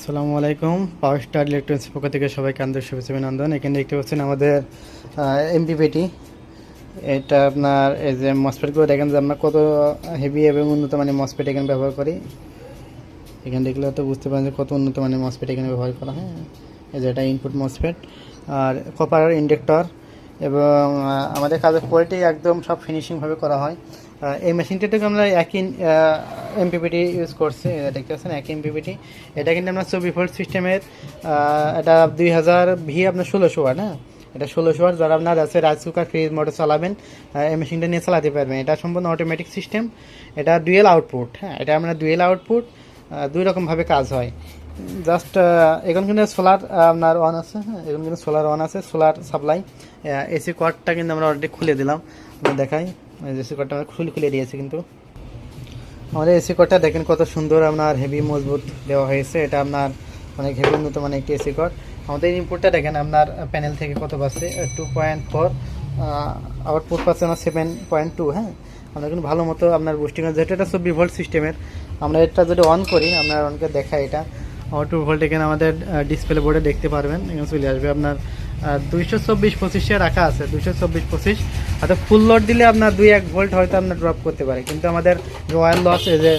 আসসালামু আলাইকুম। পাওয়ার star electronics পক্ষ থেকে সবাইকে আন্তরিক শুভেচ্ছা অভিনন্দন। এখানে দেখতে পাচ্ছেন আমাদের এমপিপিটি। এটা আপনার এই যে মসফেটগুলো দেখেন যে আমরা কত হেভি এবং উন্নত মানের মসফেট এখানে ব্যবহার করি। এখানে দেখলে তো বুঝতে পারেন যে কত উন্নত মানের মসফেট এখানে ব্যবহার করা হয়। এই যে এটা ইনপুট মসফেট আর কপার ইন্ডাক্টর এবং আমাদের কাজের কোয়ালিটি একদম সব ফিনিশিংভাবে করা হয়। এই মেশিনটাকে আমরা একই এমপিপিটি ইউজ করছি, দেখতে পাচ্ছেন একই এমপিপিটি। এটা কিন্তু আমরা 24 ভোল্ট সিস্টেমের, এটা 2000 ভি আপনার 1600 ওয়াট। হ্যাঁ, এটা 1600 ওয়াট। যারা আপনার আছে রাইস কুকার ফ্রিজ মোটর চালাবেন, এই মেশিনটা নিয়ে চালাতে পারবেন। এটা সম্পূর্ণ অটোমেটিক সিস্টেম, এটা ডুয়েল আউটপুট। হ্যাঁ, এটা আমরা ডুয়েল আউটপুট, দুই রকমভাবে কাজ হয়। জাস্ট এখন কিন্তু সোলার আপনার অন আছে। হ্যাঁ, এখন কিন্তু সোলার অন আছে, সোলার সাপ্লাই। এসি কর্ডটা কিন্তু আমরা অলরেডি খুলে দিলাম, আমরা দেখাই। এসি কর্ডটা আমরা খুলে দিয়েছি। কিন্তু আমাদের এসি কর্ডটা দেখেন কত সুন্দর আপনার হেভি মজবুত দেওয়া হয়েছে। এটা আপনার অনেক হেভি উন্নত মানে একটি এসি কর্ড। আমাদের ইনপুটটা দেখেন আপনার প্যানেল থেকে কত পাচ্ছে, 2.4, আউটপুট পাচ্ছে না 7.2। হ্যাঁ, আমরা কিন্তু ভালো মতো আপনার বুস্টিং, যেহেতু এটা 24 ভোল্ট সিস্টেমের, আমরা এটা যদি অন করি, আপনার অনকে দেখাই, এটা 2 ভোল্ট এখানে আমাদের ডিসপ্লে বোর্ডে দেখতে পারবেন। এখানে চলে আসবে আপনার 224/25 রাখা আছে, 224/25। হয়তো ফুল লোড দিলে আপনার 2-1 ভোল্ট হয়তো আপনার ড্রপ করতে পারে, কিন্তু আমাদের ওয়্যার লস এই যে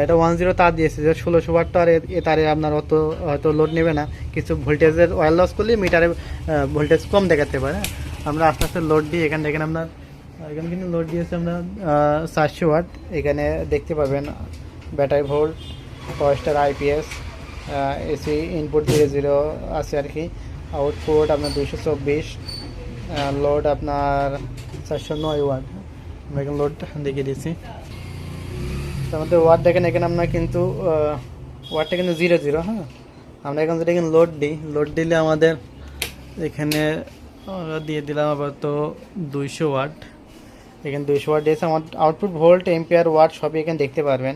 এটা 10 তার দিয়েছে, যে 1600 ওয়াট, আর এ তারে আপনার অত হয়তো লোড নেবে না। কিছু ভোল্টেজের ওয়্যার লস করলে মিটারে ভোল্টেজ কম দেখাতে পারে। আমরা আস্তে আস্তে লোড দিই। এখানে দেখেন আপনার, এখানে কিন্তু লোড দিয়েছে আমরা 400 ওয়াট। এখানে দেখতে পাবেন ব্যাটারি ভোল্ট, পাওয়ার স্টার আইপিএস, এসি ইনপুট 0 আছে আর কি। আউটপুট আপনার 224, লোড আপনার 409 ওয়াট। আমরা এখানে লোড দেখিয়ে দিচ্ছি। আমাদের ওয়াট দেখেন, এখানে আপনার কিন্তু ওয়াটটা কিন্তু 0 হ্যাঁ, আমরা এখন যদি এখানে লোড দিলে আমাদের এখানে আমরা দিয়ে দিলাম আবার তো 200 ওয়াট। এখানে 200 ওয়াট দিয়েছে। আমার আউটপুট ভোল্ট, এম্পিয়ার, ওয়াট সবই এখানে দেখতে পারবেন।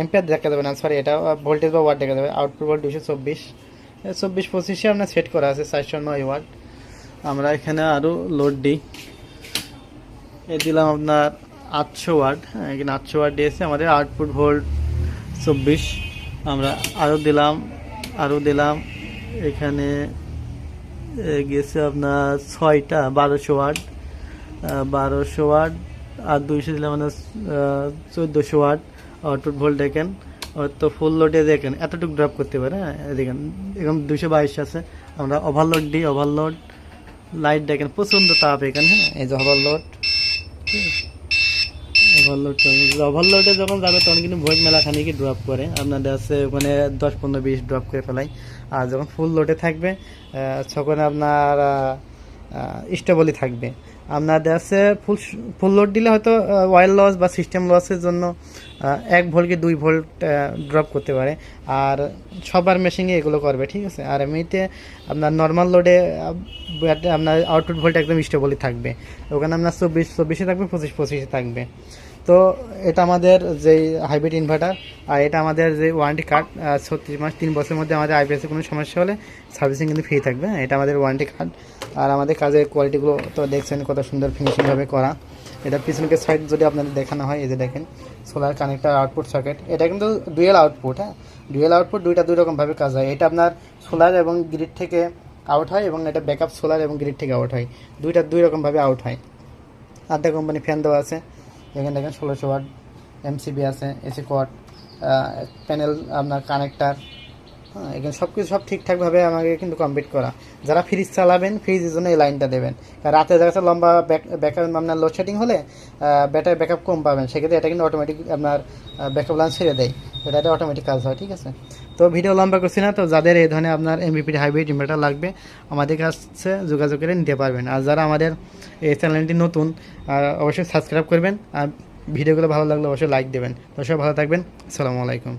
এম্পিয়ার দেখা যাবে না, সরি, এটা ভোল্টেজ বা ওয়াট দেখা যাবে। আউটপুট ভোল্ট 224/25 আপনার সেট করা আছে 409 ওয়াট। আমরা এখানে আরও লোড দিই, দিলাম আপনার 800 ওয়াট। হ্যাঁ, এখানে 800 ওয়াট দিয়েছে। আমাদের আউটপুট ভোল্ট 24। আমরা আরও দিলাম এখানে গেছে আপনার 6টা 1200 ওয়াট, 1200 ওয়াট আর 200 দিলাম আপনার 1400 ওয়াট। আউটপুট ভোল্ট দেখেন, তো ফুল লোডে দেখেন এতটুকু ড্রপ করতে পারে। হ্যাঁ, দেখেন এরকম 222 আছে। আমরা ওভারলোড দিই, ওভারলোড লাইট দেখেন প্রচণ্ড তাপ এখানে। হ্যাঁ, এই যে ওভারলোডে যখন যাবে তখন কিন্তু ভোল্ট মেলাখানি কি ড্রপ করে, আপনাদের আছে ওখানে 10-15-20 ড্রপ করে ফেলাই। আর যখন ফুল লোডে থাকবে তখন আপনার স্টেবলই থাকবে। আপনাদের আছে ফুল লোড দিলে হয়তো ওয়্যার লস বা সিস্টেম লসের জন্য 1 ভোল্ট কি 2 ভোল্ট ড্রপ করতে পারে। আর সবার মেশিনে এগুলো করবে, ঠিক আছে। আর এমনিতে আপনার নর্মাল লোডে আপনার আউটপুট ভোল্ট একদম স্টেবলই থাকবে। ওখানে আপনার 24 থাকবে, 25 থাকবে। তো এটা আমাদের যেই হাইব্রিড ইনভার্টার, আর এটা আমাদের যে ওয়ারেন্টি কার্ড, 36 মাস 3 বছরের মধ্যে আমাদের আইপিএসে কোনো সমস্যা হলে সার্ভিসিং কিন্তু ফ্রি থাকবে। এটা আমাদের ওয়ারেন্টি কার্ড। আর আমাদের কাজের কোয়ালিটিগুলো তো দেখছেন কত সুন্দর ফিনিশিংভাবে করা। এটার পিছনকে সাইড যদি আপনাদের দেখানো হয়, এই যে দেখেন সোলার কানেক্টার, আউটপুট সকেট। এটা কিন্তু ডুয়েল আউটপুট। হ্যাঁ, ডুয়েল আউটপুট, দুই রকমভাবে কাজ হয়। এটা আপনার সোলার এবং গ্রিড থেকে আউট হয়, এবং এটা ব্যাকআপ সোলার এবং গ্রিড থেকে আউট হয়। দুই রকমভাবে আউট হয়। আধা কোম্পানি ফ্যান দেওয়া আছে। এখানে দেখেন 1600 ওয়াট এমসিবি আছে, এসি কোয়াড, প্যানেল আপনার কানেক্টার। হ্যাঁ, এখানে সব ঠিকঠাকভাবে আমাকে কিন্তু কমপ্লিট করা। যারা ফ্রিজ চালাবেন, ফ্রিজের জন্য এই লাইনটা দেবেন। রাতে দেখা যাচ্ছে লম্বা ব্যাকআপ আপনার লোডশেডিং হলে ব্যাটারি ব্যাকআপ কম পাবেন, সেক্ষেত্রে এটা কিন্তু অটোমেটিক আপনার ব্যাকআপ লাইন ছেড়ে দেয়। এটা অটোমেটিক কাজ হয়, ঠিক আছে। তো ভিডিও লম্বা করছি না। তো যাদের এই ধরনের আপনার এমপিপিটি হাইব্রিড ইনভার্টার লাগবে, আমাদের কাছে যোগাযোগ করে নিতে পারবেন। আর যারা আমাদের এই চ্যানেলটি নতুন, অবশ্যই সাবস্ক্রাইব করবেন। আর ভিডিওগুলো ভালো লাগলে অবশ্যই লাইক দেবেন। তো সবাই ভালো থাকবেন। আসসালামু আলাইকুম।